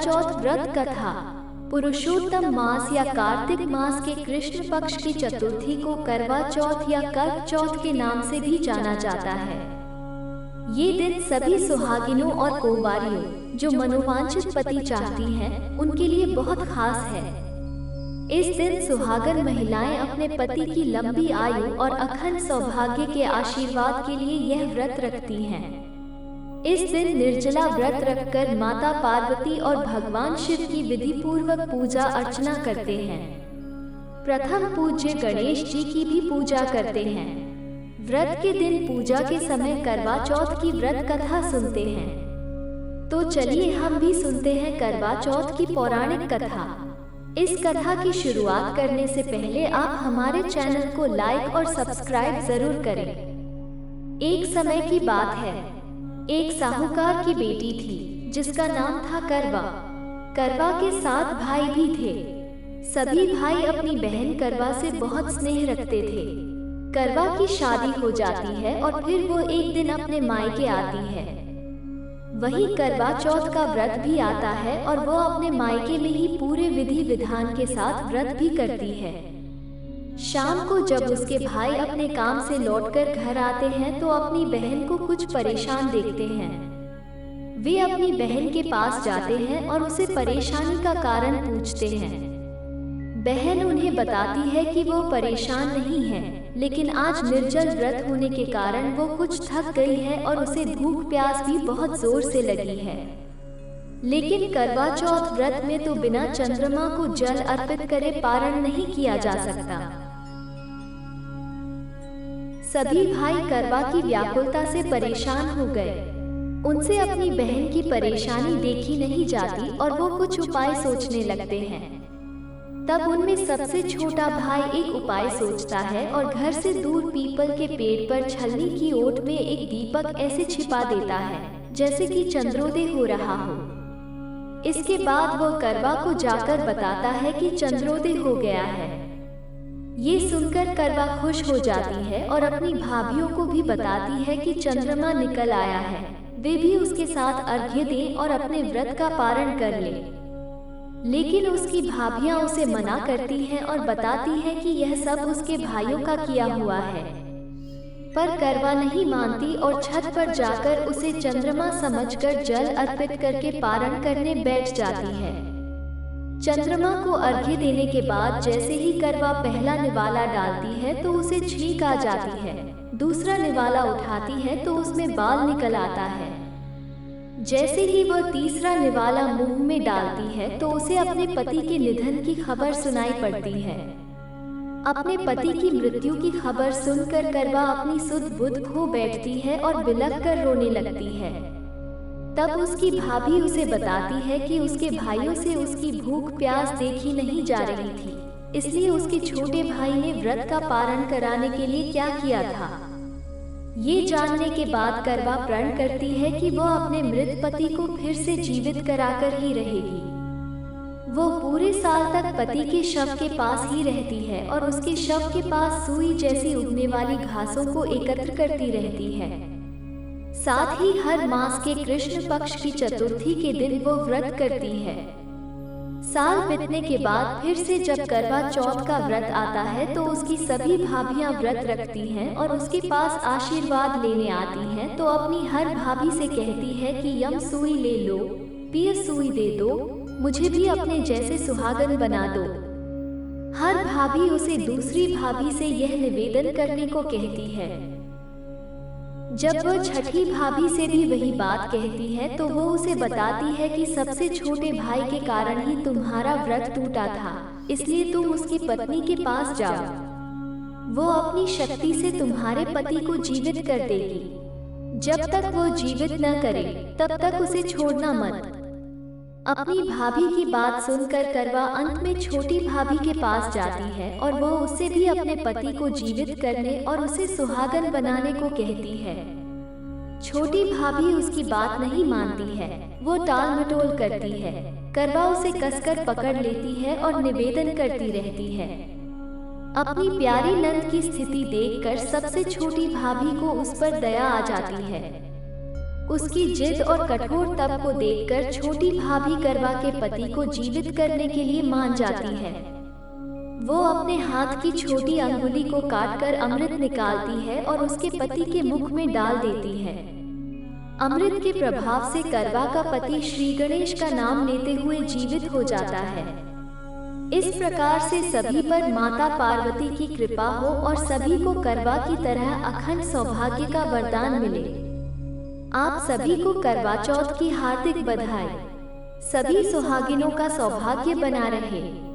चौथ व्रत कथा। पुरुषोत्तम मास या कार्तिक मास के कृष्ण पक्ष की चतुर्थी को करवा चौथ या कर्क चौथ के नाम से भी जाना जाता है। ये दिन सभी सुहागिनों और कुंवारियों जो मनोवांछित पति चाहती हैं, उनके लिए बहुत खास है। इस दिन सुहागन महिलाएं अपने पति की लंबी आयु और अखंड सौभाग्य के आशीर्वाद के लिए यह व्रत रखती हैं। इस दिन निर्जला व्रत रखकर माता पार्वती और भगवान शिव की विधि पूर्वक पूजा अर्चना करते हैं। प्रथम पूज्य गणेश जी की भी पूजा करते हैं। व्रत के दिन पूजा के समय करवा चौथ की व्रत कथा सुनते हैं। तो चलिए हम भी सुनते हैं करवा चौथ की पौराणिक कथा। इस कथा की शुरुआत करने से पहले आप हमारे चैनल को लाइक और सब्सक्राइब जरूर करें। एक समय की बात है, एक साहूकार की बेटी थी जिसका नाम था करवा। करवा के 7 भाई भी थे। सभी भाई अपनी बहन करवा से बहुत स्नेह रखते थे। करवा की शादी हो जाती है और फिर वो एक दिन अपने मायके आती है। वही करवा चौथ का व्रत भी आता है और वो अपने मायके में ही पूरे विधि विधान के साथ व्रत भी करती है। शाम को जब उसके भाई अपने काम से लौटकर घर आते हैं तो अपनी बहन को कुछ परेशान देखते हैं। वे अपनी बहन के पास जाते हैं और उसे परेशानी का कारण पूछते हैं। बहन उन्हें बताती है कि वो परेशान नहीं है, लेकिन आज निर्जल व्रत होने के कारण वो कुछ थक गई है और उसे भूख प्यास भी बहुत जोर से लगी है। लेकिन करवा चौथ व्रत में तो बिना चंद्रमा को जल अर्पित करे पारण नहीं किया जा सकता। सभी भाई करवा की व्याकुलता से परेशान हो गए। उनसे अपनी बहन की परेशानी देखी नहीं जाती और वो कुछ उपाय सोचने लगते हैं। तब उनमें सबसे छोटा भाई एक उपाय सोचता है और घर से दूर पीपल के पेड़ पर छलनी की ओट में एक दीपक ऐसे छिपा देता है जैसे कि चंद्रोदय हो रहा हो। इसके बाद वो करवा को जाकर बताता है कि चंद्रोदय हो गया है। ये सुनकर करवा खुश हो जाती है और अपनी भाभियों को भी बताती है कि चंद्रमा निकल आया है। वे भी उसके साथ अर्घ्य दें और अपने व्रत का पारण कर लें। लेकिन उसकी भाभियां उसे मना करती हैं और बताती हैं कि यह सब उसके भाइयों का किया हुआ है। पर करवा नहीं मानती और छत पर जाकर उसे चंद्रमा समझकर जल अर्पित करके पारण करने बैठ जाती है। चंद्रमा को अर्घ्य देने के बाद जैसे ही करवा पहला निवाला डालती है तो उसे छींक आ जाती है। दूसरा निवाला उठाती है तो उसमें बाल निकल आता है। जैसे ही वह तीसरा निवाला मुंह में डालती है तो उसे अपने पति के निधन की खबर सुनाई पड़ती है। अपने पति की मृत्यु की खबर सुनकर करवा अपनी सुध बुध खो बैठती है और बिलख कर रोने लगती है। तब उसकी भाभी उसे बताती है कि उसके भाइयों से उसकी भूख प्यास देखी नहीं जा रही थी, इसलिए उसके छोटे भाई ने व्रत का पारण कराने के लिए क्या किया था। ये जानने के बाद करवा प्रण करती है कि वो अपने मृत पति को फिर से जीवित कराकर ही रहेगी। वो पूरे साल तक पति के शव के पास ही रहती है और उसके शव के पास सुई जैसी उगने वाली घासों को एकत्र करती रहती है। साथ ही हर मास के कृष्ण पक्ष की चतुर्थी के दिन वो व्रत करती है। साल बीतने के बाद फिर से जब करवा चौथ का व्रत आता है तो उसकी सभी भाभियां व्रत रखती हैं और उसके पास आशीर्वाद लेने आती हैं। तो अपनी हर भाभी से कहती है कि यम सुई ले लो, पिय सुई दे दो, मुझे भी अपने जैसे सुहागन बना दो। हर भाभी उसे दूसरी भाभी से यह निवेदन करने को कहती है। जब वह छठी भाभी से भी वही बात कहती है तो वो उसे बताती है कि सबसे छोटे भाई के कारण ही तुम्हारा व्रत टूटा था, इसलिए तुम उसकी पत्नी के पास जाओ। वो अपनी शक्ति से तुम्हारे पति को जीवित कर देगी। जब तक वो जीवित न करे तब तक उसे छोड़ना मत। अपनी भाभी की बात सुनकर करवा अंत में छोटी भाभी के पास जाती है और वो उससे भी अपने पति को जीवित करने और उसे सुहागन बनाने को कहती है। छोटी भाभी उसकी बात नहीं मानती है, वो टाल मटोल करती है। करवा उसे कसकर पकड़ लेती है और निवेदन करती रहती है। अपनी प्यारी नंद की स्थिति देखकर सबसे छोटी भाभी को उस पर दया आ जाती है। उसकी जिद और कठोर तप को देखकर छोटी भाभी करवा के पति को जीवित करने के लिए मान जाती है। वो अपने हाथ की छोटी अंगुली को काटकर अमृत निकालती है और उसके पति के मुख में डाल देती है। अमृत के प्रभाव से करवा का पति श्री गणेश का नाम लेते हुए जीवित हो जाता है। इस प्रकार से सभी पर माता पार्वती की कृपा हो और सभी को करवा की तरह अखंड सौभाग्य का वरदान मिले। आप सभी को करवा चौथ की हार्दिक बधाई। सभी सुहागिनों का सौभाग्य बना रहे।